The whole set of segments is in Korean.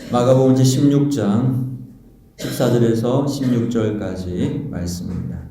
마가복음 16장 14절에서 16절까지 말씀입니다.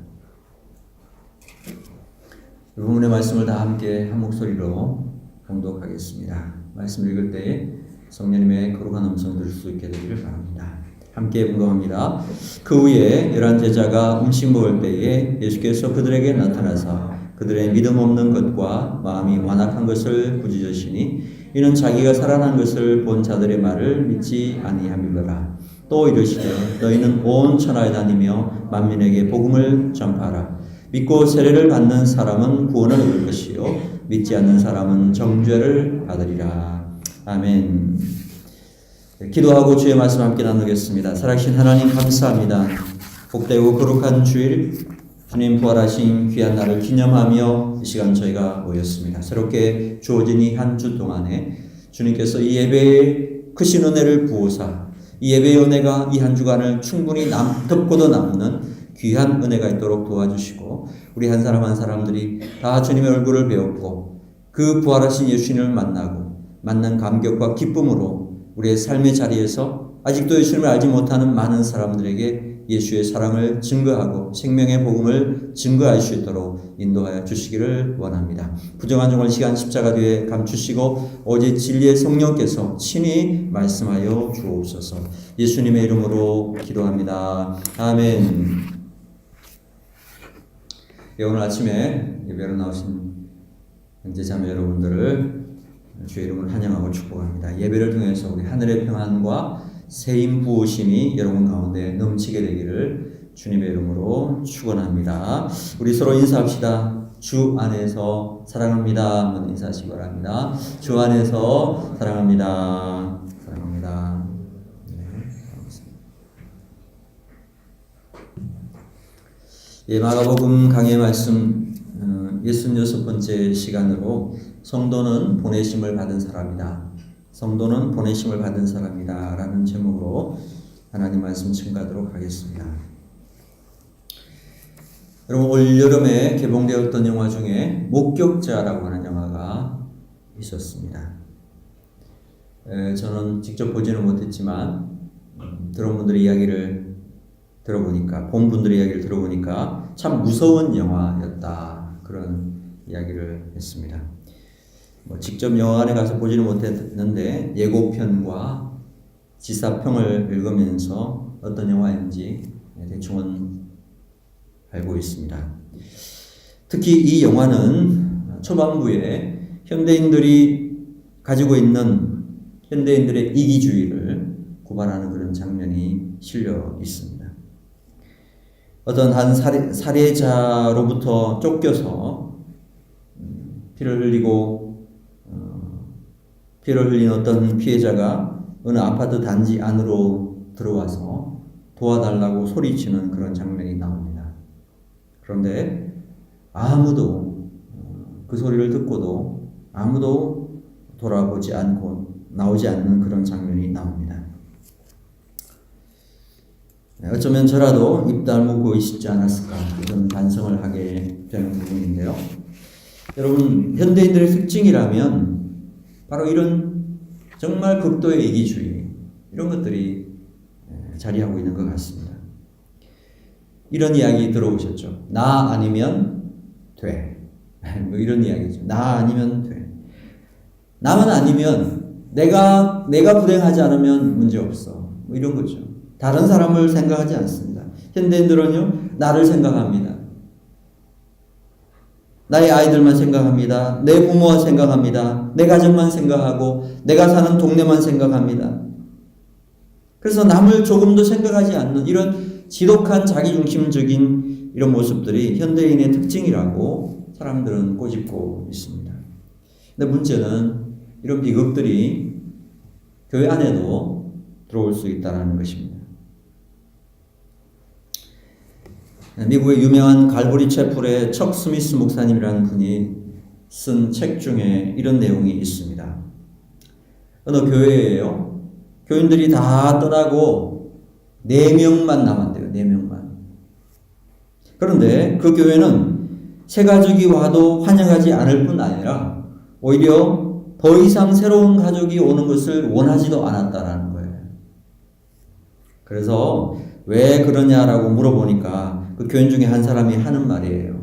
이 부분의 말씀을 다 함께 한 목소리로 봉독하겠습니다. 말씀 읽을 때 성령님의 거룩한 음성 들을 수 있게 되기를 바랍니다. 함께 봉독합니다. 그 후에 11 제자가 음식 먹을 때에 예수께서 그들에게 나타나사 그들의 믿음 없는 것과 마음이 완악한 것을 부짖으시니 이는 자기가 살아난 것을 본 자들의 말을 믿지 아니함이더라. 또 이르시되 너희는 온 천하에 다니며 만민에게 복음을 전파하라. 믿고 세례를 받는 사람은 구원을 얻을 것이요 믿지 않는 사람은 정죄를 받으리라. 아멘. 기도하고 주의 말씀 함께 나누겠습니다. 살아계신 하나님 감사합니다. 복되고 거룩한 주일 주님 부활하신 귀한 날을 기념하며 이 시간 저희가 모였습니다. 새롭게 주어진 이 한 주 동안에 주님께서 이 예배에 크신 은혜를 부으사 이 예배의 은혜가 이 한 주간을 충분히 덮고도 남는 귀한 은혜가 있도록 도와주시고 우리 한 사람 한 사람들이 다 주님의 얼굴을 배웠고 그 부활하신 예수님을 만난 감격과 기쁨으로 우리의 삶의 자리에서 아직도 예수님을 알지 못하는 많은 사람들에게 예수의 사랑을 증거하고 생명의 복음을 증거할 수 있도록 인도하여 주시기를 원합니다. 부정한 종을 시간 십자가 뒤에 감추시고 오직 진리의 성령께서 친히 말씀하여 주옵소서. 예수님의 이름으로 기도합니다. 아멘. 오늘 아침에 예배로 나오신 형제 자매 여러분들을 주의 이름으로 환영하고 축복합니다. 예배를 통해서 우리 하늘의 평안과 세임 부으심이 여러분 가운데 넘치게 되기를 주님의 이름으로 축원합니다. 우리 서로 인사합시다. 주 안에서 사랑합니다. 한번 인사하시기 바랍니다. 주 안에서 사랑합니다. 사랑합니다. 네, 예, 마가복음 강해 말씀 66번째 시간으로 성도는 보내심을 받은 사람이다. 성도는 보내심을 받은 사람이다 라는 제목으로 하나님 말씀 증거하도록 하겠습니다. 여러분 올 여름에 개봉되었던 영화 중에 목격자라고 하는 영화가 있었습니다. 저는 직접 보지는 못했지만 들은 분들의 이야기를 들어보니까 본 분들의 이야기를 들어보니까 참 무서운 영화였다 그런 이야기를 했습니다. 직접 영화관에 가서 보지는 못했는데 예고편과 지사평을 읽으면서 어떤 영화인지 대충은 알고 있습니다. 특히 이 영화는 초반부에 현대인들이 가지고 있는 현대인들의 이기주의를 고발하는 그런 장면이 실려 있습니다. 어떤 한 살해자로부터 쫓겨서 피를 흘린 어떤 피해자가 어느 아파트 단지 안으로 들어와서 도와달라고 소리치는 그런 장면이 나옵니다. 그런데 아무도 그 소리를 듣고도 아무도 돌아보지 않고 나오지 않는 그런 장면이 나옵니다. 어쩌면 저라도 입 다물고 있지 않았을까 그런 반성을 하게 되는 부분인데요. 여러분 현대인들의 특징이라면 바로 이런 정말 극도의 이기주의 이런 것들이 자리하고 있는 것 같습니다. 이런 이야기 들어보셨죠? 나 아니면 돼. 뭐 이런 이야기죠. 나 아니면 돼. 나만 아니면 내가 불행하지 않으면 문제 없어. 뭐 이런 거죠. 다른 사람을 생각하지 않습니다. 현대인들은요 나를 생각합니다. 나의 아이들만 생각합니다. 내 부모만 생각합니다. 내 가정만 생각하고 내가 사는 동네만 생각합니다. 그래서 남을 조금도 생각하지 않는 이런 지독한 자기중심적인 이런 모습들이 현대인의 특징이라고 사람들은 꼬집고 있습니다. 근데 문제는 이런 비극들이 교회 안에도 들어올 수 있다는 것입니다. 미국의 유명한 갈보리 채플의 척 스미스 목사님이라는 분이 쓴 책 중에 이런 내용이 있습니다. 어느 교회예요. 교인들이 다 떠나고 4명만 남았대요. 4명만. 그런데 그 교회는 새 가족이 와도 환영하지 않을 뿐 아니라 오히려 더 이상 새로운 가족이 오는 것을 원하지도 않았다라는 거예요. 그래서 왜 그러냐라고 물어보니까 그 교인 중에 한 사람이 하는 말이에요.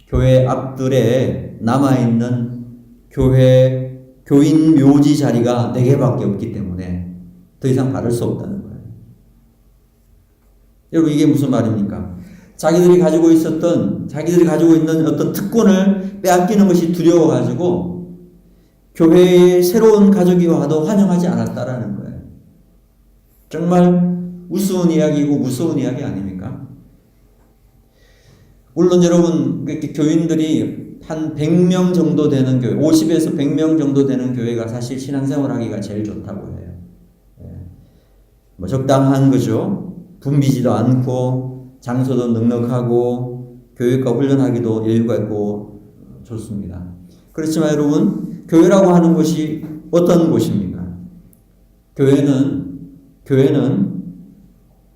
교회 앞들에 남아있는 교인 묘지 자리가 4개밖에 없기 때문에 더 이상 받을 수 없다는 거예요. 여러분, 이게 무슨 말입니까? 자기들이 가지고 있는 어떤 특권을 빼앗기는 것이 두려워가지고 교회에 새로운 가족이 와도 환영하지 않았다라는 거예요. 정말 우스운 이야기이고 무서운 이야기 아닙니까? 물론 여러분, 교인들이 한 100명 정도 되는 교회, 50에서 100명 정도 되는 교회가 사실 신앙생활 하기가 제일 좋다고 해요. 뭐 적당한 거죠. 붐비지도 않고 장소도 넉넉하고 교육과 훈련하기도 여유가 있고 좋습니다. 그렇지만 여러분, 교회라고 하는 곳이 어떤 곳입니까? 교회는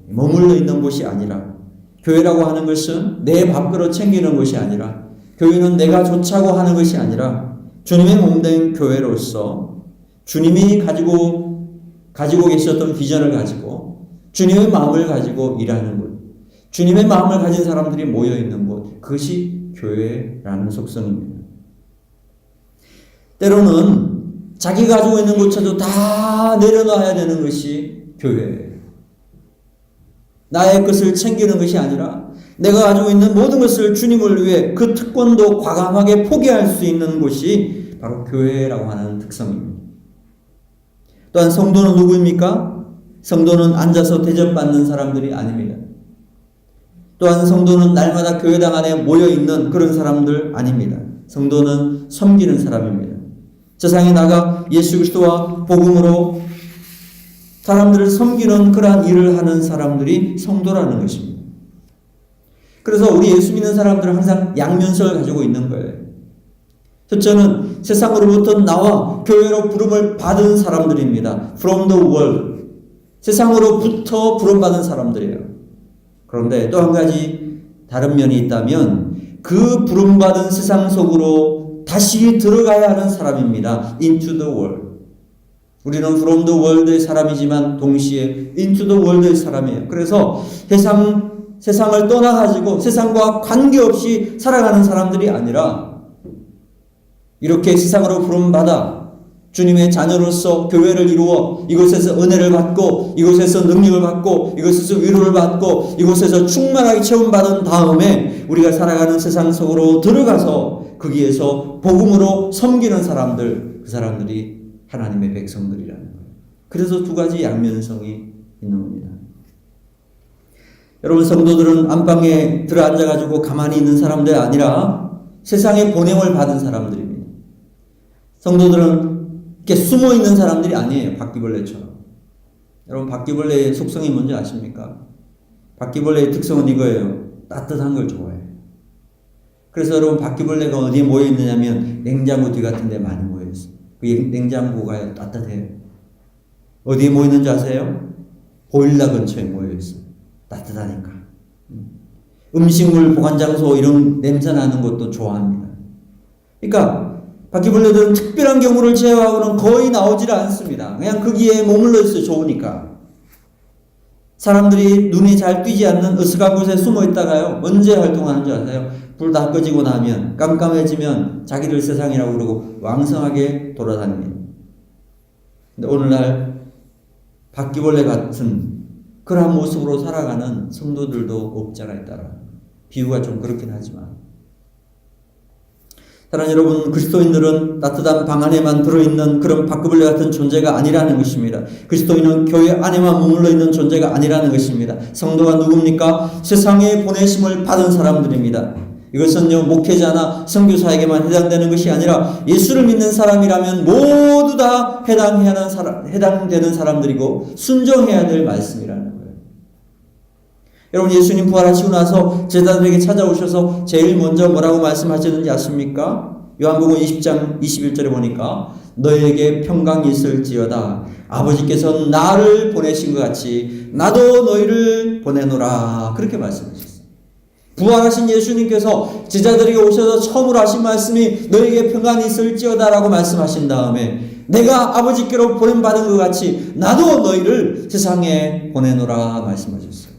머물러 있는 곳이 아니라, 교회라고 하는 것은 내 밥그릇 챙기는 것이 아니라, 교회는 내가 좋자고 하는 것이 아니라 주님의 몸된 교회로서 주님이 가지고 계셨던 비전을 가지고 주님의 마음을 가지고 일하는 곳, 주님의 마음을 가진 사람들이 모여 있는 곳, 그것이 교회라는 속성입니다. 때로는 자기 가지고 있는 것조차도 다 내려놔야 되는 것이 교회예요. 나의 것을 챙기는 것이 아니라 내가 가지고 있는 모든 것을 주님을 위해 그 특권도 과감하게 포기할 수 있는 곳이 바로 교회라고 하는 특성입니다. 또한 성도는 누구입니까? 성도는 앉아서 대접받는 사람들이 아닙니다. 또한 성도는 날마다 교회당 안에 모여있는 그런 사람들 아닙니다. 성도는 섬기는 사람입니다. 세상에 나가 예수 그리스도와 복음으로 사람들을 섬기는 그러한 일을 하는 사람들이 성도라는 것입니다. 그래서 우리 예수 믿는 사람들은 항상 양면성을 가지고 있는 거예요. 첫째는 세상으로부터 나와 교회로 부름을 받은 사람들입니다. From the world. 세상으로부터 부름받은 사람들이에요. 그런데 또 한 가지 다른 면이 있다면 그 부름받은 세상 속으로 다시 들어가야 하는 사람입니다. Into the world. 우리는 from the world의 사람이지만 동시에 into the world의 사람이에요. 그래서 세상을 떠나가지고 세상과 관계없이 살아가는 사람들이 아니라 이렇게 세상으로 부름받아 주님의 자녀로서 교회를 이루어 이곳에서 은혜를 받고 이곳에서 능력을 받고 이곳에서 위로를 받고 이곳에서 충만하게 체험받은 다음에 우리가 살아가는 세상 속으로 들어가서 거기에서 복음으로 섬기는 사람들, 그 사람들이 하나님의 백성들이라는 거예요. 그래서 두 가지 양면성이 있는 겁니다. 여러분, 성도들은 안방에 들어앉아가지고 가만히 있는 사람들이 아니라 세상의 보냄을 받은 사람들입니다. 성도들은 이렇게 숨어 있는 사람들이 아니에요. 바퀴벌레처럼. 여러분, 바퀴벌레의 속성이 뭔지 아십니까? 바퀴벌레의 특성은 이거예요. 따뜻한 걸 좋아해요. 그래서 여러분, 바퀴벌레가 어디에 모여 있느냐면 냉장고 뒤 같은 데 많이 모여 있어요. 그 냉장고가 따뜻해요. 어디에 모여 있는지 아세요? 보일러 근처에 모여 있어요. 따뜻하니까. 음식물 보관장소 이런 냄새 나는 것도 좋아합니다. 그러니까 바퀴벌레들은 특별한 경우를 제외하고는 거의 나오질 않습니다. 그냥 거기에 머물러 있어요. 좋으니까. 사람들이 눈이 잘 띄지 않는 으슥한 곳에 숨어 있다가요, 언제 활동하는 줄 아세요? 불 다 꺼지고 나면, 깜깜해지면 자기들 세상이라고 그러고 왕성하게 돌아다닙니다. 근데 오늘날 바퀴벌레 같은 그러한 모습으로 살아가는 성도들도 없잖아 있다라. 비유가 좀 그렇긴 하지만. 사랑하는 여러분, 그리스도인들은 따뜻한 방 안에만 들어있는 그런 바퀴벌레 같은 존재가 아니라는 것입니다. 그리스도인은 교회 안에만 머물러 있는 존재가 아니라는 것입니다. 성도가 누굽니까? 세상에 보내심을 받은 사람들입니다. 이것은요, 목회자나 선교사에게만 해당되는 것이 아니라 예수를 믿는 사람이라면 모두 다 해당되는 사람들이고 순종해야 될 말씀이라는 거예요. 여러분, 예수님 부활하시고 나서 제자들에게 찾아오셔서 제일 먼저 뭐라고 말씀하셨는지 아십니까? 요한복음 20장 21절에 보니까 너희에게 평강이 있을지어다. 아버지께서 나를 보내신 것 같이 나도 너희를 보내노라. 그렇게 말씀하셨어요. 부활하신 예수님께서 제자들에게 오셔서 처음으로 하신 말씀이 너희에게 평강이 있을지어다 라고 말씀하신 다음에 내가 아버지께로 보냄받은 것 같이 나도 너희를 세상에 보내노라 말씀하셨어요.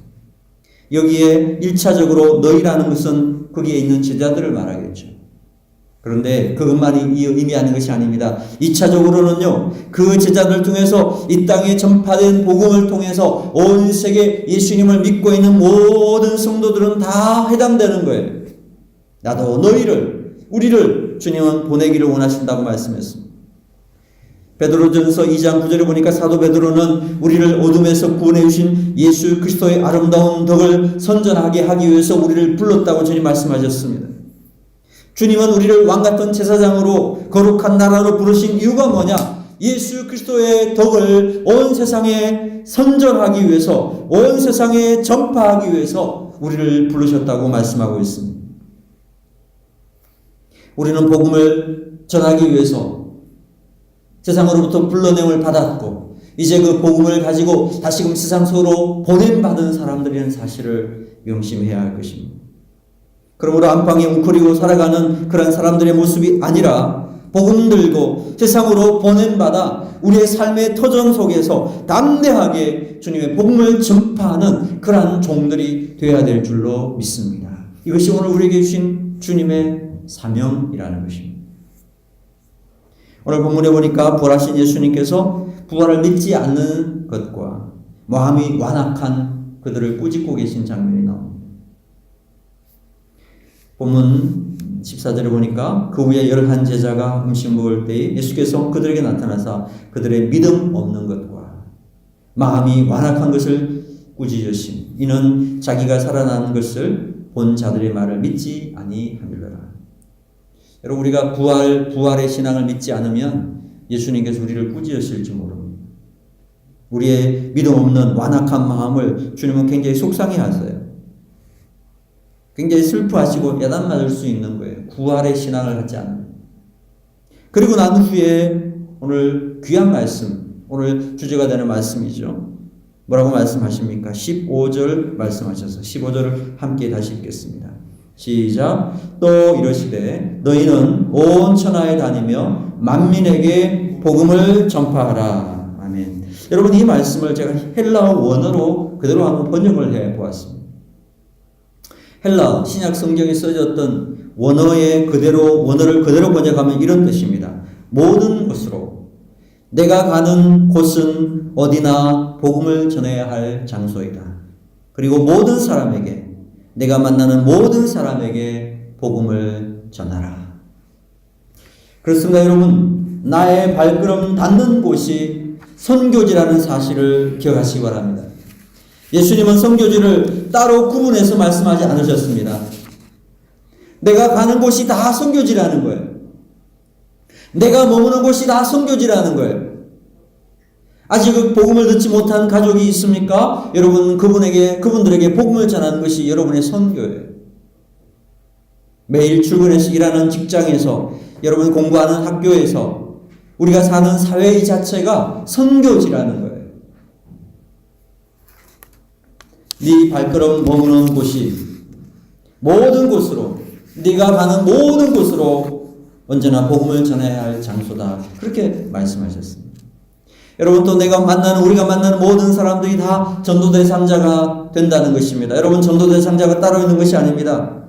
여기에 1차적으로 너희라는 것은 거기에 있는 제자들을 말하겠죠. 그런데 그것만이 의미하는 것이 아닙니다. 2차적으로는요, 그 제자들 통해서 이 땅에 전파된 복음을 통해서 온 세계 예수님을 믿고 있는 모든 성도들은 다 해당되는 거예요. 나도 너희를, 우리를 주님은 보내기를 원하신다고 말씀했습니다. 베드로전서 2장 9절에 보니까 사도 베드로는 우리를 어둠에서 구원해 주신 예수 그리스도의 아름다운 덕을 선전하게 하기 위해서 우리를 불렀다고 주님 말씀하셨습니다. 주님은 우리를 왕같은 제사장으로 거룩한 나라로 부르신 이유가 뭐냐? 예수 그리스도의 덕을 온 세상에 선전하기 위해서, 온 세상에 전파하기 위해서 우리를 부르셨다고 말씀하고 있습니다. 우리는 복음을 전하기 위해서 세상으로부터 불러냄을 받았고 이제 그 복음을 가지고 다시금 세상 속으로 보냄받은 사람들이라는 사실을 명심해야 할 것입니다. 그러므로 안방에 웅크리고 살아가는 그런 사람들의 모습이 아니라 복음 들고 세상으로 보냄받아 우리의 삶의 터전 속에서 담대하게 주님의 복음을 전파하는 그러한 종들이 되어야 될 줄로 믿습니다. 이것이 오늘 우리에게 주신 주님의 사명이라는 것입니다. 오늘 본문에 보니까 부활하신 예수님께서 부활을 믿지 않는 것과 마음이 완악한 그들을 꾸짖고 계신 장면이 나옵니다. 본문 14절에 보니까 그 후에 11 제자가 음식 먹을 때에 예수께서 그들에게 나타나사 그들의 믿음 없는 것과 마음이 완악한 것을 꾸짖으심. 이는 자기가 살아난 것을 본 자들의 말을 믿지 아니하밀러라. 여러분, 우리가 부활의 신앙을 믿지 않으면 예수님께서 우리를 꾸짖으실지 모릅니다. 우리의 믿음 없는 완악한 마음을 주님은 굉장히 속상해 하세요. 굉장히 슬퍼하시고 야단 맞을 수 있는 거예요. 부활의 신앙을 하지 않으면. 그리고 난 후에 오늘 귀한 말씀, 오늘 주제가 되는 말씀이죠. 뭐라고 말씀하십니까? 15절 말씀하셔서 15절을 함께 다시 읽겠습니다. 시작. 또 이러시되 너희는 온 천하에 다니며 만민에게 복음을 전파하라. 아멘. 여러분, 이 말씀을 제가 헬라어 원어로 그대로 한번 번역을 해 보았습니다. 헬라 신약 성경에 써졌던 원어를 그대로 번역하면 이런 뜻입니다. 모든 곳으로, 내가 가는 곳은 어디나 복음을 전해야 할 장소이다. 그리고 모든 사람에게, 내가 만나는 모든 사람에게 복음을 전하라. 그렇습니다. 여러분, 나의 발걸음 닿는 곳이 선교지라는 사실을 기억하시기 바랍니다. 예수님은 선교지를 따로 구분해서 말씀하지 않으셨습니다. 내가 가는 곳이 다 선교지라는 거예요. 내가 머무는 곳이 다 선교지라는 거예요. 아직 그 복음을 듣지 못한 가족이 있습니까? 여러분, 그분들에게 복음을 전하는 것이 여러분의 선교예요. 매일 출근해서 일하는 직장에서, 여러분 공부하는 학교에서, 우리가 사는 사회 이 자체가 선교지라는 거예요. 네 발걸음 머무는 곳이 모든 곳으로, 네가 가는 모든 곳으로 언제나 복음을 전해야 할 장소다. 그렇게 말씀하셨습니다. 여러분, 또 우리가 만나는 모든 사람들이 다 전도 대상자가 된다는 것입니다. 여러분, 전도 대상자가 따로 있는 것이 아닙니다.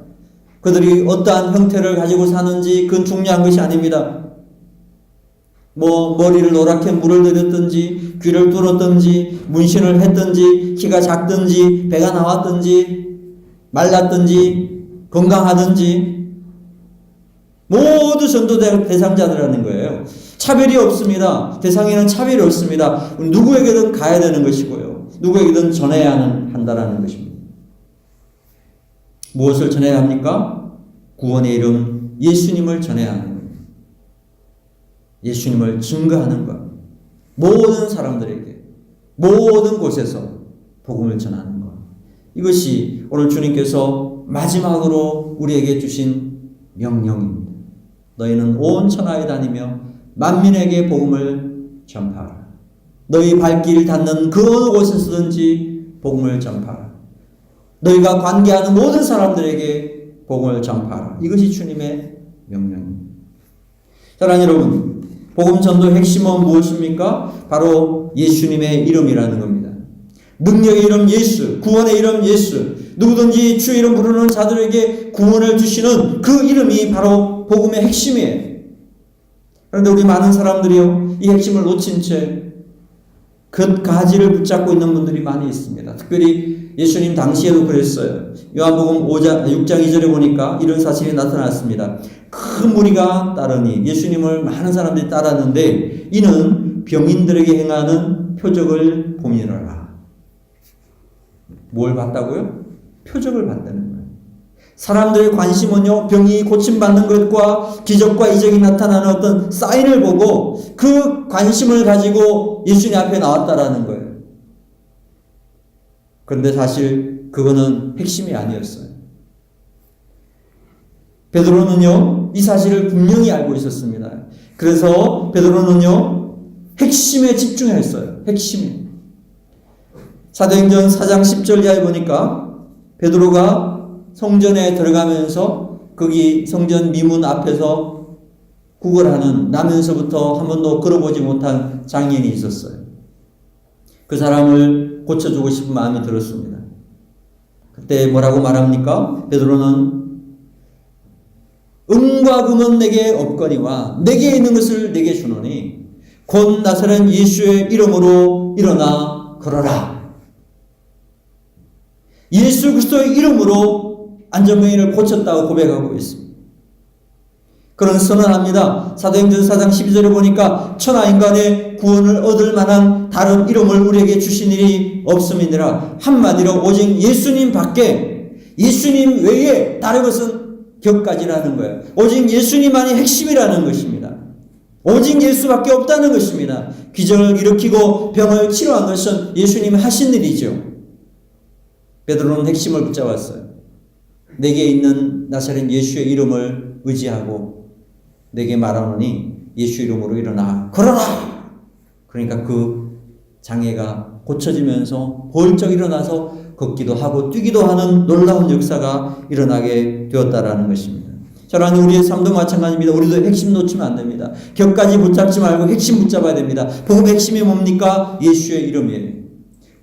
그들이 어떠한 형태를 가지고 사는지 그건 중요한 것이 아닙니다. 머리를 노랗게 물을 들였든지, 귀를 뚫었든지, 문신을 했든지, 키가 작든지, 배가 나왔든지, 말랐든지, 건강하든지, 모두 전도 대상자들이라는 거예요. 차별이 없습니다. 대상에는 차별이 없습니다. 누구에게든 가야 되는 것이고요. 누구에게든 전해야 한다라는 것입니다. 무엇을 전해야 합니까? 구원의 이름 예수님을 전해야 하는 거예요. 예수님을 증거하는 것. 모든 사람들에게, 모든 곳에서 복음을 전하는 것. 이것이 오늘 주님께서 마지막으로 우리에게 주신 명령입니다. 너희는 온 천하에 다니며 만민에게 복음을 전파하라. 너희 발길 닿는 그 어느 곳에서든지 복음을 전파하라. 너희가 관계하는 모든 사람들에게 복음을 전파하라. 이것이 주님의 명령입니다. 사랑하는 여러분, 복음 전도의 핵심은 무엇입니까? 바로 예수님의 이름이라는 겁니다. 능력의 이름 예수, 구원의 이름 예수, 누구든지 주의 이름 부르는 자들에게 구원을 주시는 그 이름이 바로 복음의 핵심이에요. 그런데 우리 많은 사람들이요, 이 핵심을 놓친 채 그 가지를 붙잡고 있는 분들이 많이 있습니다. 특별히 예수님 당시에도 그랬어요. 요한복음 6장 2절에 보니까 이런 사실이 나타났습니다. 큰 무리가 따르니, 예수님을 많은 사람들이 따랐는데 이는 병인들에게 행하는 표적을 보미노라. 뭘 봤다고요? 표적을 봤다는 거예요. 사람들의 관심은요, 병이 고침받는 것과 기적과 이적이 나타나는 어떤 사인을 보고 그 관심을 가지고 예수님 앞에 나왔다라는 거예요. 그런데 사실 그거는 핵심이 아니었어요. 베드로는요, 이 사실을 분명히 알고 있었습니다. 그래서 베드로는요, 핵심에 집중했어요. 핵심에. 사도행전 4장 10절 이하에 보니까 베드로가 성전에 들어가면서 거기 성전 미문 앞에서 구걸하는, 나면서부터 한 번도 걸어보지 못한 장인이 있었어요. 그 사람을 고쳐주고 싶은 마음이 들었습니다. 그때 뭐라고 말합니까? 베드로는 은과 금은 내게 없거니와 내게 있는 것을 내게 주노니 곧 나사렛 예수의 이름으로 일어나 걸어라. 예수 그리스도의 이름으로 안전병이를 고쳤다고 고백하고 있습니다. 그런 선언합니다. 사도행전 4장 12절에 보니까 천하 인간의 구원을 얻을 만한 다른 이름을 우리에게 주신 일이 없음이니라. 한마디로 오직 예수님 밖에, 예수님 외에 다른 것은 격가지라는 거예요. 오직 예수님만이 핵심이라는 것입니다. 오직 예수밖에 없다는 것입니다. 기적을 일으키고 병을 치료한 것은 예수님이 하신 일이죠. 베드로는 핵심을 붙잡았어요. 내게 있는 나사렛 예수의 이름을 의지하고 내게 말하노니 예수 이름으로 일어나 걸어라. 그러니까 그 장애가 고쳐지면서 벌쩍 일어나서 걷기도 하고 뛰기도 하는 놀라운 역사가 일어나게 되었다라는 것입니다. 저라는 우리의 삶도 마찬가지입니다. 우리도 핵심 놓치면 안 됩니다. 격까지 붙잡지 말고 핵심 붙잡아야 됩니다. 복음의 핵심이 뭡니까? 예수의 이름이에요.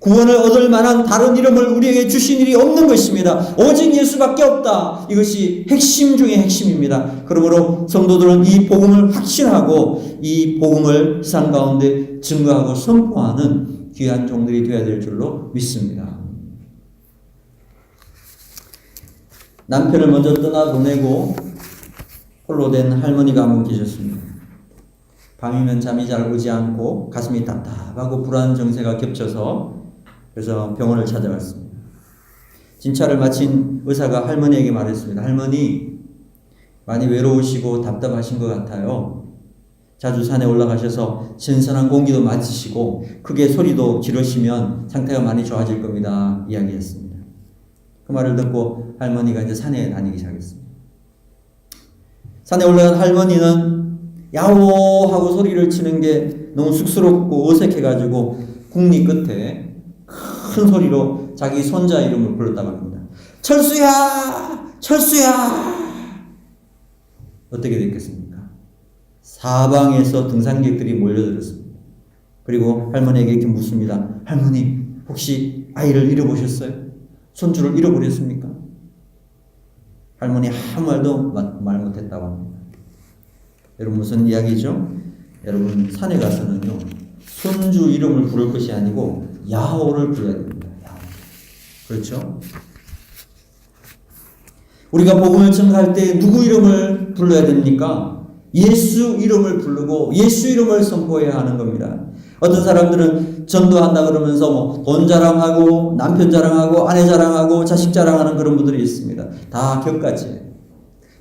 구원을 얻을 만한 다른 이름을 우리에게 주신 일이 없는 것입니다. 오직 예수밖에 없다. 이것이 핵심 중의 핵심입니다. 그러므로 성도들은 이 복음을 확신하고 이 복음을 세상 가운데 증거하고 선포하는 귀한 종들이 되어야 될 줄로 믿습니다. 남편을 먼저 떠나보내고 홀로 된 할머니가 한 분 계셨습니다. 밤이면 잠이 잘 오지 않고 가슴이 답답하고 불안 정세가 겹쳐서 그래서 병원을 찾아갔습니다. 진찰을 마친 의사가 할머니에게 말했습니다. 할머니, 많이 외로우시고 답답하신 것 같아요. 자주 산에 올라가셔서 신선한 공기도 맡으시고 크게 소리도 지르시면 상태가 많이 좋아질 겁니다. 이야기했습니다. 그 말을 듣고 할머니가 이제 산에 다니기 시작했습니다. 산에 올라간 할머니는 야호하고 소리를 치는 게 너무 쑥스럽고 어색해가지고 국리 끝에 큰 소리로 자기 손자 이름을 불렀다고 합니다. 철수야! 철수야! 어떻게 됐겠습니까? 사방에서 등산객들이 몰려들었습니다. 그리고 할머니에게 이렇게 묻습니다. 할머니, 혹시 아이를 잃어보셨어요? 손주를 잃어버렸습니까? 할머니 아무 말도 말 못했다고 합니다. 여러분 무슨 이야기죠? 여러분 산에 가서는요, 손주 이름을 부를 것이 아니고 야호를 불러야 됩니다. 야호. 그렇죠? 우리가 복음을 전할 때 누구 이름을 불러야 됩니까? 예수 이름을 부르고 예수 이름을 선포해야 하는 겁니다. 어떤 사람들은 전도한다 그러면서 뭐 돈 자랑하고 남편 자랑하고 아내 자랑하고 자식 자랑하는 그런 분들이 있습니다. 다 격가지예요.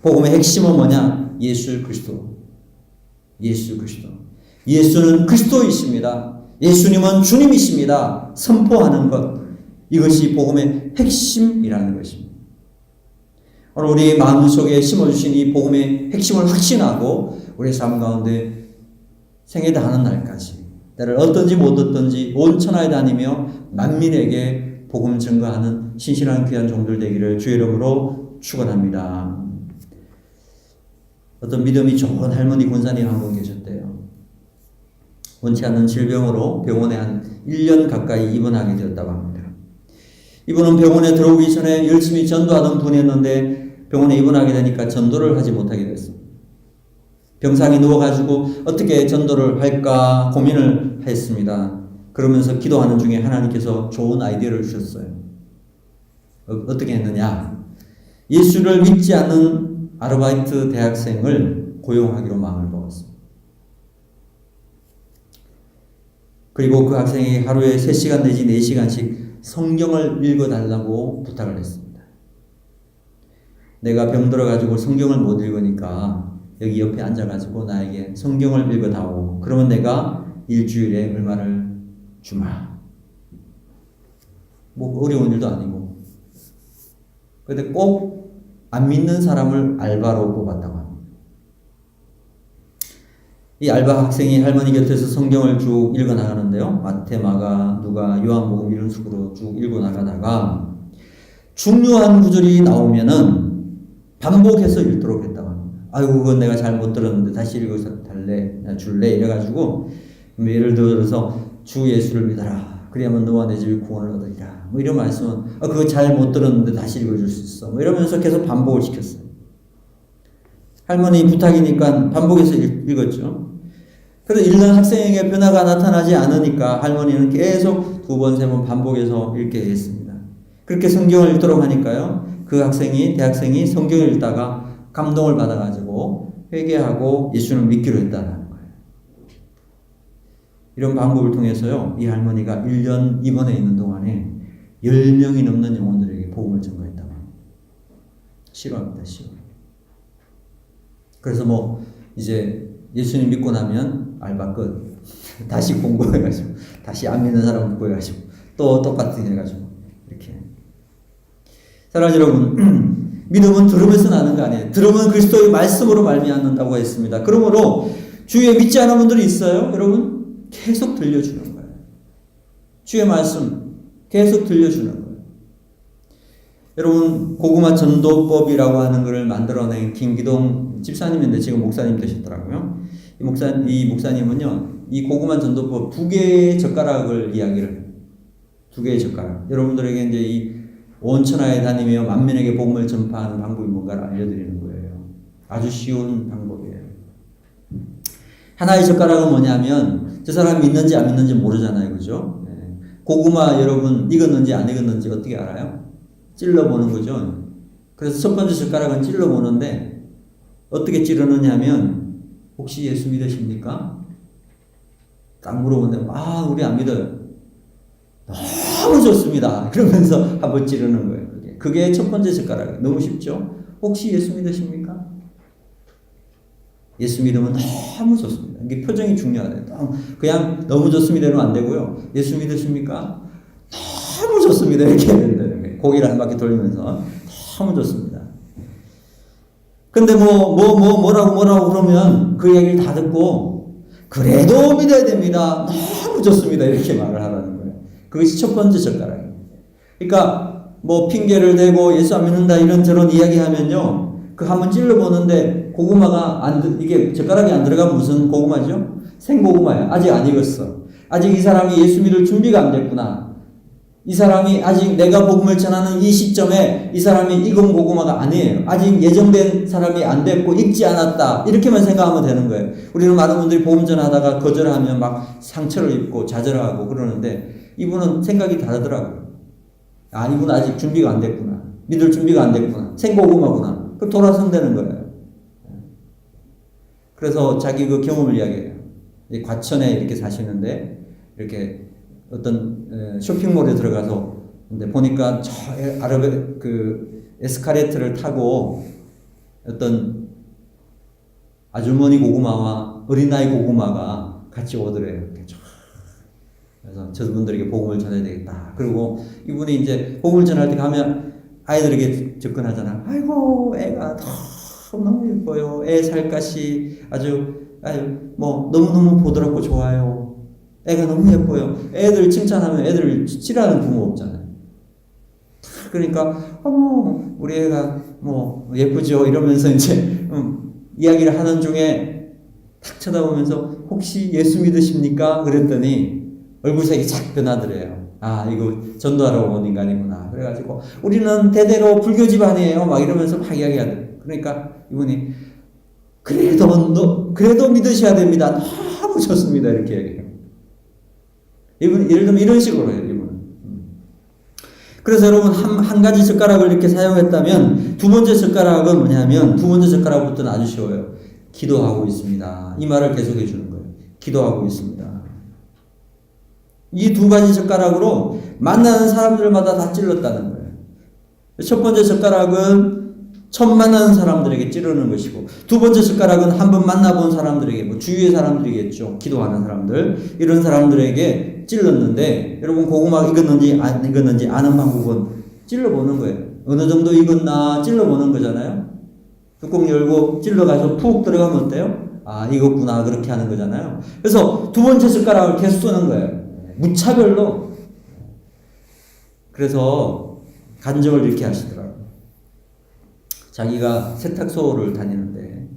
복음의 핵심은 뭐냐? 예수 그리스도. 예수 그리스도. 예수는 그리스도이십니다. 예수님은 주님이십니다. 선포하는 것. 이것이 복음의 핵심이라는 것입니다. 오늘 우리 마음속에 심어주신 이 복음의 핵심을 확신하고 우리 삶 가운데 생애 다하는 날까지 때를 어떤지 못 어떤지 온 천하에 다니며 만민에게 복음 증거하는 신실한 귀한 종들 되기를 주의 이름으로 축원합니다. 어떤 믿음이 좋은 할머니 권사님 한 분 계셨대요. 원치 않는 질병으로 병원에 한 1년 가까이 입원하게 되었다고 합니다. 이분은 병원에 들어오기 전에 열심히 전도하던 분이었는데 병원에 입원하게 되니까 전도를 하지 못하게 됐습니다. 병상에 누워가지고 어떻게 전도를 할까 고민을 했습니다. 그러면서 기도하는 중에 하나님께서 좋은 아이디어를 주셨어요. 어떻게 했느냐? 예수를 믿지 않는 아르바이트 대학생을 고용하기로 마음을 먹었습니다. 그리고 그 학생이 하루에 3시간 내지 4시간씩 성경을 읽어달라고 부탁을 했습니다. 내가 병들어가지고 성경을 못 읽으니까 여기 옆에 앉아가지고 나에게 성경을 읽어다오. 그러면 내가 일주일에 얼마를 주마. 뭐 어려운 일도 아니고. 근데 꼭 안 믿는 사람을 알바로 뽑았다고 합니다. 이 알바 학생이 할머니 곁에서 성경을 쭉 읽어나가는데요. 마태, 마가, 누가, 요한복음 이런 식으로 쭉 읽어나가다가 중요한 구절이 나오면은 반복해서 읽도록 했다고 합니다. 아이고 그건 내가 잘 못 들었는데 다시 읽어서 줄래 이래가지고 예를 들어서 주 예수를 믿어라. 그래야만 너와 내 집이 구원을 얻으리라. 뭐 이런 말씀은 그거 잘 못 들었는데 다시 읽어줄 수 있어. 뭐 이러면서 계속 반복을 시켰어요. 할머니 부탁이니까 반복해서 읽었죠. 그래서 읽는 학생에게 변화가 나타나지 않으니까 할머니는 계속 2번, 3번 반복해서 읽게 했습니다. 그렇게 성경을 읽도록 하니까요. 그 대학생이 성경을 읽다가 감동을 받아가지고 회개하고 예수를 믿기로 했다는 거예요. 이런 방법을 통해서요. 이 할머니가 1년 입원해 있는 동안에 10명이 넘는 영혼들에게 복음을 전가했다고 합니다. 싫어합니다. 싫어. 그래서 뭐 이제 예수님 믿고 나면 알바 끝. 다시 공부해가지고 다시 안 믿는 사람 구해가지고 또 똑같은 해가지고 이렇게. 사랑하는 여러분, 믿음은 들음에서 나는 거 아니에요. 들음은 그리스도의 말씀으로 말미암는다고 했습니다. 그러므로 주위에 믿지 않은 분들이 있어요. 여러분 계속 들려주는 거예요. 주의 말씀 계속 들려주는 거예요. 여러분 고구마 전도법이라고 하는 것을 만들어낸 김기동 집사님인데 지금 목사님 되셨더라고요. 이 목사님은요, 이 고구마 전도법 2개의 젓가락을 이야기를 해요. 2개의 젓가락. 여러분들에게 이제 이 온천하에 다니며 만민에게 복음을 전파하는 방법이 뭔가를 알려드리는 거예요. 아주 쉬운 방법이에요. 하나의 젓가락은 뭐냐면 저 사람이 믿는지 안 믿는지 모르잖아요. 그죠? 네. 고구마 여러분 익었는지 안 익었는지 어떻게 알아요? 찔러보는 거죠. 그래서 첫 번째 젓가락은 찔러보는데 어떻게 찌르느냐 하면 혹시 예수 믿으십니까? 딱 물어보는데 우리 안 믿어요. 너무 좋습니다. 그러면서 한번 찌르는 거예요. 그게 첫 번째 젓가락이에요. 너무 쉽죠? 혹시 예수 믿으십니까? 예수 믿으면 너무 좋습니다. 이게 표정이 중요하대요. 그냥 너무 좋습니다 이러면 안 되고요. 예수 믿으십니까? 너무 좋습니다. 이렇게 해야 된다는 거예요. 고개를 한 바퀴 돌리면서 너무 좋습니다. 근데 뭐라고 그러면 그 얘기를 다 듣고 그래도 믿어야 됩니다. 너무 좋습니다. 이렇게 말을 하라는 거예요. 그것이 첫 번째 젓가락이에요. 그러니까 뭐 핑계를 대고 예수 안 믿는다 이런저런 이야기하면요. 그 한번 찔러보는데 고구마가 이게 젓가락이 안 들어가면 무슨 고구마죠? 생고구마예요. 아직 안 익었어. 아직 이 사람이 예수 믿을 준비가 안 됐구나. 이 사람이 아직 내가 복음을 전하는 이 시점에 이 사람이 익은 고구마가 아니에요. 아직 예정된 사람이 안 됐고 익지 않았다. 이렇게만 생각하면 되는 거예요. 우리는 많은 분들이 복음 전하다가 거절하면 막 상처를 입고 좌절하고 그러는데 이분은 생각이 다르더라고요. 이분은 아직 준비가 안 됐구나. 믿을 준비가 안 됐구나. 생고구마구나. 그 돌아선다는 거예요. 그래서 자기 그 경험을 이야기해요. 과천에 이렇게 사시는데 이렇게 어떤 쇼핑몰에 들어가서 근데 보니까 저 에스카레이터를 타고 어떤 아주머니 고구마와 어린아이 고구마가 같이 오더래요. 그래서 저분들에게 복음을 전해야 되겠다. 그리고 이분이 이제 복음을 전할 때 가면 아이들에게 접근하잖아. 아이고 애가 너무 예뻐요. 애 살갗이 아주 너무너무 보드랍고 좋아요. 애가 너무 예뻐요. 애들 칭찬하면 애들을 싫어하는 부모 없잖아요. 그러니까 우리 애가 예쁘죠 이러면서 이제 이야기를 하는 중에 탁 쳐다보면서 혹시 예수 믿으십니까? 그랬더니 얼굴색이 착 변하더래요. 아, 이거 전도하러 온 인간이구나. 그래가지고 우리는 대대로 불교 집안이에요. 막 이러면서 막 이야기하더래요. 그러니까 이분이 그래도 믿으셔야 됩니다. 너무 좋습니다. 이렇게 얘기해요. 이분 예를 들면 이런 식으로 해요. 이분은. 그래서 여러분 한 가지 젓가락을 이렇게 사용했다면 두 번째 젓가락은 뭐냐면 두 번째 젓가락부터는 아주 쉬워요. 기도하고 있습니다. 이 말을 계속해 주는 거예요. 기도하고 있습니다. 이 두 가지 젓가락으로 만나는 사람들마다 다 찔렀다는 거예요. 첫 번째 젓가락은 처음 만나는 사람들에게 찌르는 것이고, 두 번째 젓가락은 한 번 만나본 사람들에게, 뭐 주위의 사람들이겠죠. 기도하는 사람들, 이런 사람들에게 찔렀는데, 여러분 고구마 익었는지 안 익었는지 아는 방법은 찔러보는 거예요. 어느 정도 익었나 찔러보는 거잖아요. 뚜껑 열고 찔러가서 푹 들어가면 어때요? 아, 익었구나, 그렇게 하는 거잖아요. 그래서 두 번째 젓가락을 계속 쏘는 거예요. 무차별로. 그래서 간증을 이렇게 하시더라고요. 자기가 세탁소를 다니는데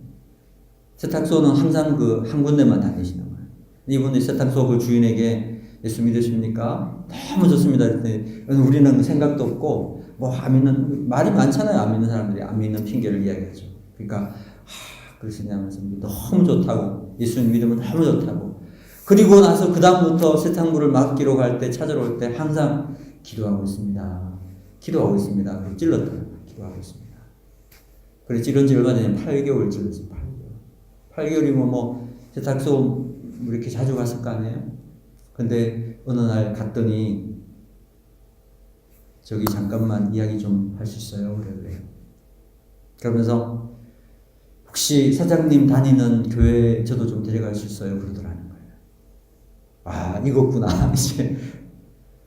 세탁소는 항상 그 한 군데만 다니시는 거예요. 이분이 세탁소 그 주인에게 예수 믿으십니까? 너무 좋습니다. 그랬더니 우리는 생각도 없고 뭐 안 믿는 말이 많잖아요. 안 믿는 사람들이 안 믿는 핑계를 이야기하죠. 그러니까 그러시냐면서 너무 좋다고 예수님 믿으면 너무 좋다고. 그리고 나서 그 다음부터 세탁물을 맡기러 갈 때 찾아올 때 항상 기도하고 있습니다. 기도하고 있습니다. 그리고 찔렀더라고요. 기도하고 있습니다. 그래 찌른 지 얼마 전에 8개월 찔렀어요. 8개월이면 뭐 세탁소 이렇게 자주 갔을 거 아니에요? 근데 어느 날 갔더니 저기 잠깐만 이야기 좀 할 수 있어요? 그래요. 그러면서 혹시 사장님 다니는 교회 저도 좀 데려갈 수 있어요? 그러더라는 거예요. 아, 이거구나. 이제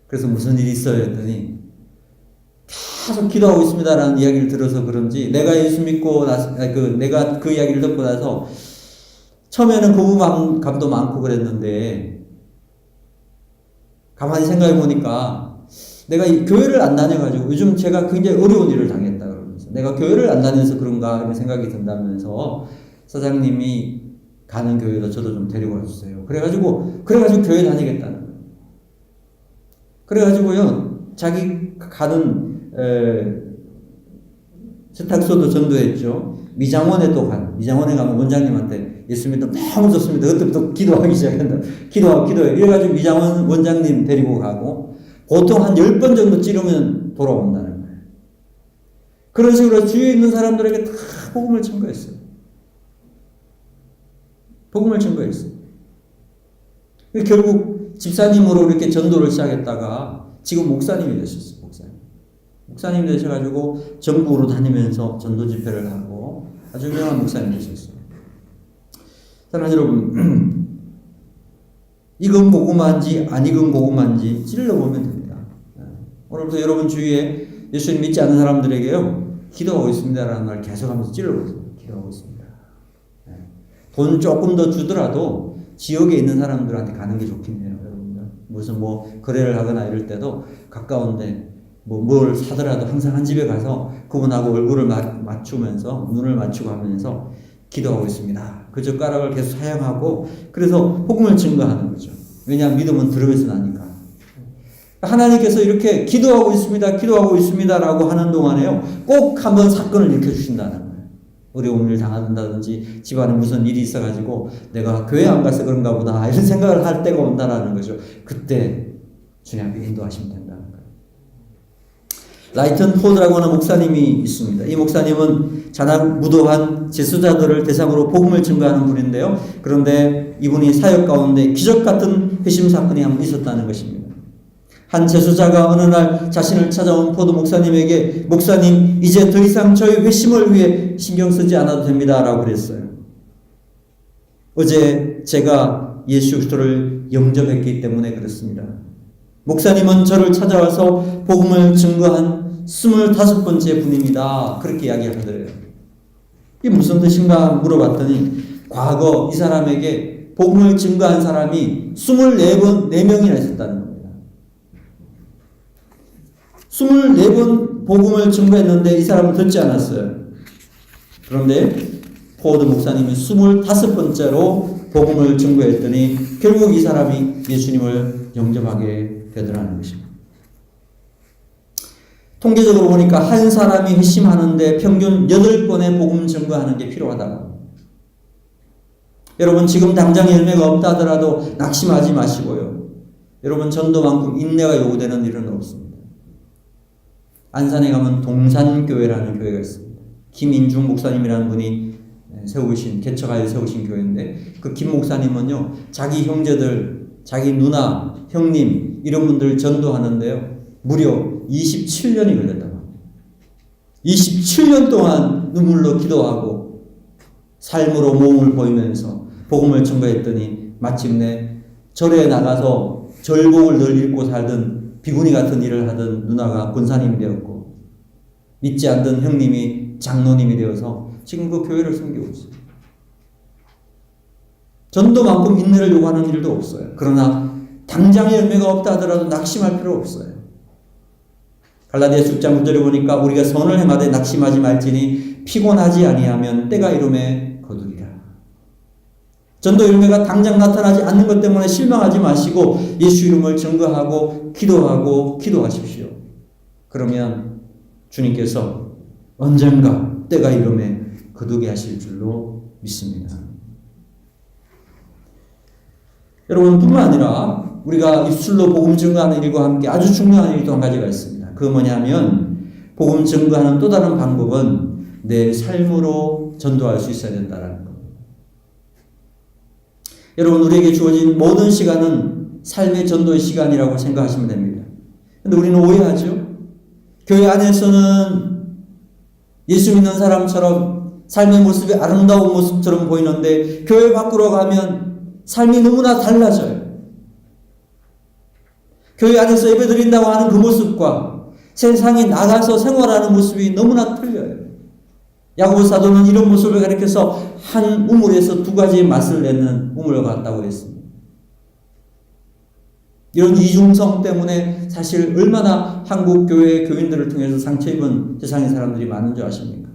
그래서 무슨 일이 있어요? 했더니 계속 기도하고 있습니다라는 이야기를 들어서 그런지 내가 예수 믿고 나서 내가 그 이야기를 듣고 나서 처음에는 거부감도 많고 그랬는데 가만히 생각해 보니까 내가 이 교회를 안 다녀가지고 요즘 제가 굉장히 어려운 일을 당했다 그러면서 내가 교회를 안 다녀서 그런가 이런 생각이 든다면서 사장님이 가는 교회도 저도 좀 데리고 와주세요. 그래가지고 교회 다니겠다는 거예요. 그래가지고요 자기 가는 세탁소도 전도했죠. 미장원에 가면 원장님한테 예수 믿으면 너무 좋습니다. 그때부터 기도하기 시작한다. 기도해. 이래가지고 미장원 원장님 데리고 가고, 보통 한 10번 정도 찌르면 돌아온다는 거예요. 그런 식으로 주위에 있는 사람들에게 다 복음을 증거했어요. 결국 집사님으로 이렇게 전도를 시작했다가 지금 목사님이 되셨어요. 목사님 되셔가지고 전국으로 다니면서 전도 집회를 하고 아주 유명한 목사님 되셨어요. 사랑하는 여러분, 익은 고구마인지 안 익은 고구마인지 찔러보면 됩니다. 오늘부터 여러분 주위에 예수님 믿지 않는 사람들에게요 기도하고 있습니다라는 말 계속하면서 찔러보세요. 기도하고 있습니다. 돈 조금 더 주더라도 지역에 있는 사람들한테 가는 게 좋긴 해요. 여러분들 무슨 뭐 거래를 하거나 이럴 때도 가까운데 뭘 사더라도 항상 한 집에 가서 그분하고 얼굴을 맞추면서 눈을 맞추고 하면서 기도하고 있습니다. 그 젓가락을 계속 사용하고 그래서 복음을 증거하는 거죠. 왜냐하면 믿음은 들으면서 나니까. 하나님께서 이렇게 기도하고 있습니다라고 하는 동안에요 꼭 한번 사건을 일으켜주신다는 거예요. 어려운 일 당한다든지 집안에 무슨 일이 있어가지고 내가 교회 안 가서 그런가 보다 이런 생각을 할 때가 온다라는 거죠. 그때 주님께 인도하시면 된다는 거예요. 라이튼 포드라고 하는 목사님이 있습니다. 이 목사님은 잔악 무도한 제수자들을 대상으로 복음을 증거하는 분인데요. 그런데 이분이 사역 가운데 기적 같은 회심 사건이 한번 있었다는 것입니다. 한 제수자가 어느 날 자신을 찾아온 포드 목사님에게 목사님 이제 더 이상 저희 회심을 위해 신경 쓰지 않아도 됩니다 라고 그랬어요. 어제 제가 예수 그리스도를 영접했기 때문에 그렇습니다. 목사님은 저를 찾아와서 복음을 증거한 25번째 분입니다. 그렇게 이야기를 하더래요. 이게 무슨 뜻인가 물어봤더니 과거 이 사람에게 복음을 증거한 사람이 24명이나 있었다는 겁니다. 24번 복음을 증거했는데 이 사람은 듣지 않았어요. 그런데 포드 목사님이 25번째로 복음을 증거했더니 결국 이 사람이 예수님을 영접하게 되더라는 것입니다. 통계적으로 보니까 한 사람이 회심하는데 평균 8번의 복음 증거하는 게 필요하다고. 여러분 지금 당장 열매가 없다 하더라도 낙심하지 마시고요. 여러분 전도만큼 인내가 요구되는 일은 없습니다. 안산에 가면 동산교회라는 교회가 있습니다. 김인중 목사님이라는 분이 개척하여 세우신 교회인데 그 김 목사님은요 자기 형제들, 자기 누나, 형님 이런 분들 전도하는데요 무려 27년이 걸렸다고 합니다. 27년 동안 눈물로 기도하고 삶으로 몸을 보이면서 복음을 증거했더니 마침내 절에 나가서 절복을 늘 읽고 살던 비구니 같은 일을 하던 누나가 권사님이 되었고 믿지 않던 형님이 장로님이 되어서 지금 그 교회를 섬기고 있어요. 전도만큼 인내를 요구하는 일도 없어요. 그러나 당장의 열매가 없다 하더라도 낙심할 필요 없어요. 갈라디아서 6장 9절에 보니까 우리가 선을 행하되 낙심하지 말지니 피곤하지 아니하면 때가 이름에 거두리라. 전도 열매가 당장 나타나지 않는 것 때문에 실망하지 마시고 예수 이름을 증거하고 기도하십시오. 그러면 주님께서 언젠가 때가 이름에 거두게 하실 줄로 믿습니다. 여러분 뿐만 아니라 우리가 입술로 복음 증거하는 일과 함께 아주 중요한 일도 한 가지가 있습니다. 그 뭐냐면 복음 증거하는 또 다른 방법은 내 삶으로 전도할 수 있어야 된다는 겁니다. 여러분 우리에게 주어진 모든 시간은 삶의 전도의 시간이라고 생각하시면 됩니다. 그런데 우리는 오해하죠. 교회 안에서는 예수 믿는 사람처럼 삶의 모습이 아름다운 모습처럼 보이는데 교회 밖으로 가면 삶이 너무나 달라져요. 교회 안에서 예배드린다고 하는 그 모습과 세상에 나가서 생활하는 모습이 너무나 틀려요. 야고보 사도는 이런 모습을 가리켜서 한 우물에서 두 가지의 맛을 내는 우물과 같다고 했습니다. 이런 이중성 때문에 사실 얼마나 한국 교회 교인들을 통해서 상처 입은 세상의 사람들이 많은 줄 아십니까?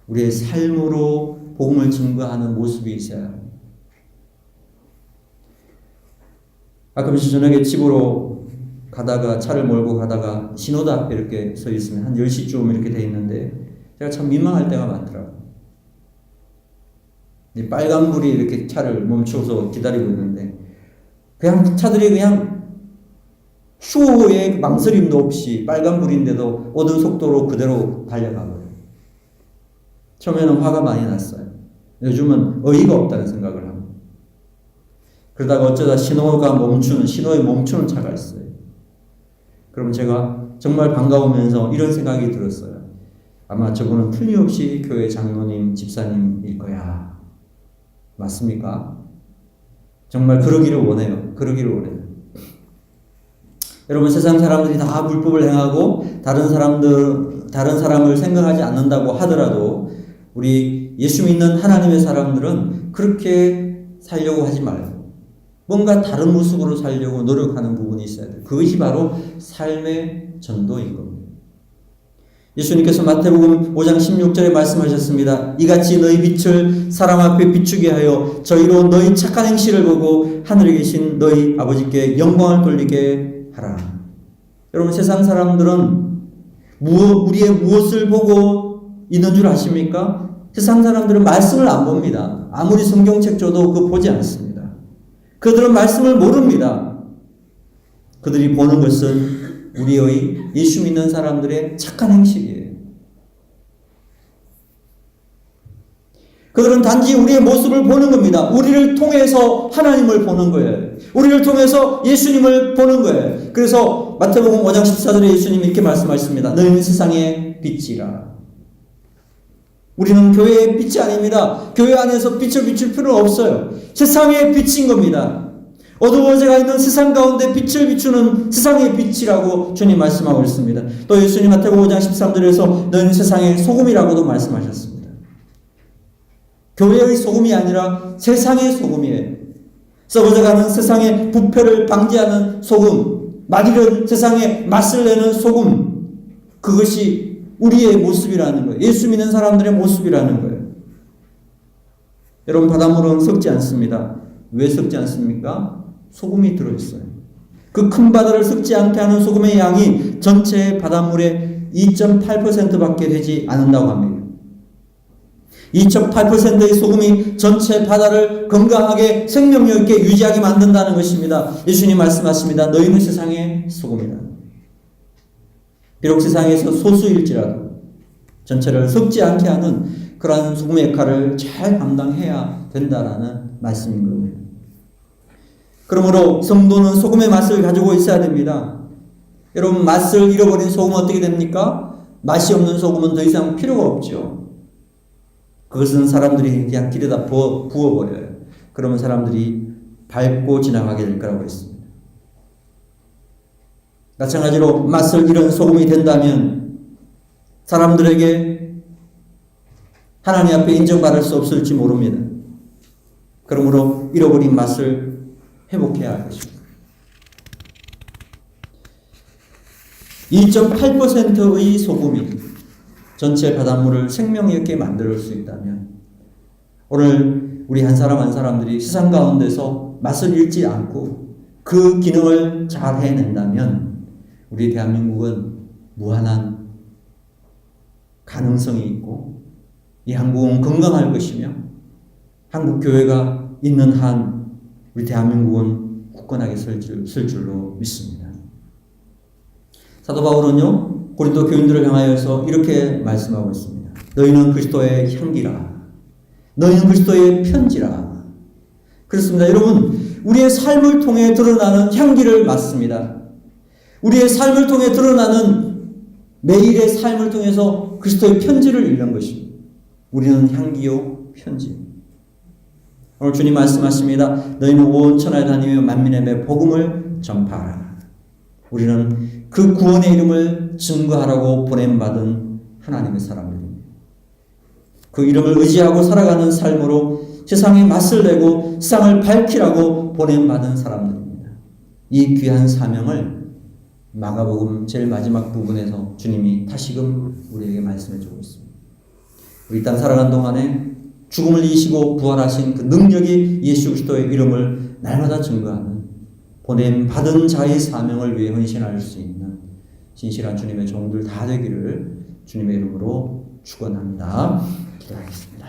우리의 삶으로 복음을 증거하는 모습이 있어야 합니다. 아까 며칠 저녁에 집으로 가다가 차를 몰고 가다가 신호등 앞에 이렇게 서 있으면 한 10시쯤 이렇게 돼 있는데 제가 참 민망할 때가 많더라고요. 빨간불이 이렇게 차를 멈춰서 기다리고 있는데 그냥 차들이 그냥 수호의 망설임도 없이 빨간불인데도 오던 속도로 그대로 달려가고요. 처음에는 화가 많이 났어요. 요즘은 어이가 없다는 생각을 합니다. 그러다가 어쩌다 신호에 멈추는 차가 있어요. 그럼 제가 정말 반가우면서 이런 생각이 들었어요. 아마 저분은 틀림없이 교회 장로님, 집사님일 거야. 맞습니까? 정말 그러기를 원해요. 여러분 세상 사람들이 다 불법을 행하고 다른 사람을 생각하지 않는다고 하더라도 우리 예수 믿는 하나님의 사람들은 그렇게 살려고 하지 말고 뭔가 다른 모습으로 살려고 노력하는 부분이 있어야 돼요. 그것이 바로 삶의 전도인 겁니다. 예수님께서 마태복음 5장 16절에 말씀하셨습니다. 이같이 너희 빛을 사람 앞에 비추게 하여 저희로 너희 착한 행실을 보고 하늘에 계신 너희 아버지께 영광을 돌리게 하라. 여러분 세상 사람들은 우리의 무엇을 보고 있는 줄 아십니까? 세상 사람들은 말씀을 안 봅니다. 아무리 성경책 줘도 그거 보지 않습니다. 그들은 말씀을 모릅니다. 그들이 보는 것은 우리의 예수 믿는 사람들의 착한 행실이에요. 그들은 단지 우리의 모습을 보는 겁니다. 우리를 통해서 하나님을 보는 거예요. 우리를 통해서 예수님을 보는 거예요. 그래서 마태복음 5장 14절에 예수님이 이렇게 말씀하셨습니다. 너희는 세상의 빛이라. 우리는 교회의 빛이 아닙니다. 교회 안에서 빛을 비출 필요는 없어요. 세상의 빛인 겁니다. 어두워져가 있는 세상 가운데 빛을 비추는 세상의 빛이라고 주님 말씀하고 있습니다. 또 예수님 마태복음 5장 13절에서 너희는 세상의 소금이라고도 말씀하셨습니다. 교회의 소금이 아니라 세상의 소금이에요. 썩어져가는 세상의 부패를 방지하는 소금, 마귀는 세상에 맛을 내는 소금, 그것이 우리의 모습이라는 거예요. 예수 믿는 사람들의 모습이라는 거예요. 여러분, 바닷물은 썩지 않습니다. 왜 썩지 않습니까? 소금이 들어있어요. 그 큰 바다를 썩지 않게 하는 소금의 양이 전체 바닷물의 2.8%밖에 되지 않는다고 합니다. 2.8%의 소금이 전체 바다를 건강하게 생명력 있게 유지하게 만든다는 것입니다. 예수님 말씀하십니다. 너희는 세상의 소금이다. 비록 세상에서 소수일지라도 전체를 썩지 않게 하는 그러한 소금의 역할을 잘 감당해야 된다라는 말씀인 겁니다. 그러므로 성도는 소금의 맛을 가지고 있어야 됩니다. 여러분, 맛을 잃어버린 소금은 어떻게 됩니까? 맛이 없는 소금은 더 이상 필요가 없죠. 그것은 사람들이 그냥 길에다 부어버려요. 그러면 사람들이 밟고 지나가게 될 거라고 했습니다. 마찬가지로 맛을 잃은 소금이 된다면 사람들에게 하나님 앞에 인정받을 수 없을지 모릅니다. 그러므로 잃어버린 맛을 회복해야 할 것입니다. 2.8%의 소금이 전체 바닷물을 생명 있게 만들 수 있다면 오늘 우리 한 사람 한 사람들이 세상 가운데서 맛을 잃지 않고 그 기능을 잘 해낸다면 우리 대한민국은 무한한 가능성이 있고 이 한국은 건강할 것이며 한국 교회가 있는 한 우리 대한민국은 굳건하게 쓸 줄로 믿습니다. 사도 바울은요, 고린도 교인들을 향하여서 이렇게 말씀하고 있습니다. 너희는 그리스도의 향기라. 너희는 그리스도의 편지라. 그렇습니다. 여러분, 우리의 삶을 통해 드러나는 향기를 맡습니다. 우리의 삶을 통해 드러나는 매일의 삶을 통해서 그리스도의 편지를 읽는 것입니다. 우리는 향기요 편지. 오늘 주님 말씀하십니다. 너희는 온 천하에 다니며 만민에게 복음을 전파하라. 우리는 그 구원의 이름을 증거하라고 보냄받은 하나님의 사람들입니다. 그 이름을 의지하고 살아가는 삶으로 세상에 맛을 내고 세상을 밝히라고 보냄받은 사람들입니다. 이 귀한 사명을 마가복음 제일 마지막 부분에서 주님이 다시금 우리에게 말씀해 주고 있습니다. 우리 땅 살아가는 동안에 죽음을 이기시고 부활하신 그 능력이 예수 그리스도의 이름을 날마다 증거하는 보냄받은 자의 사명을 위해 헌신할 수 있는 진실한 주님의 종들 다 되기를 주님의 이름으로 축원합니다. 기도하겠습니다.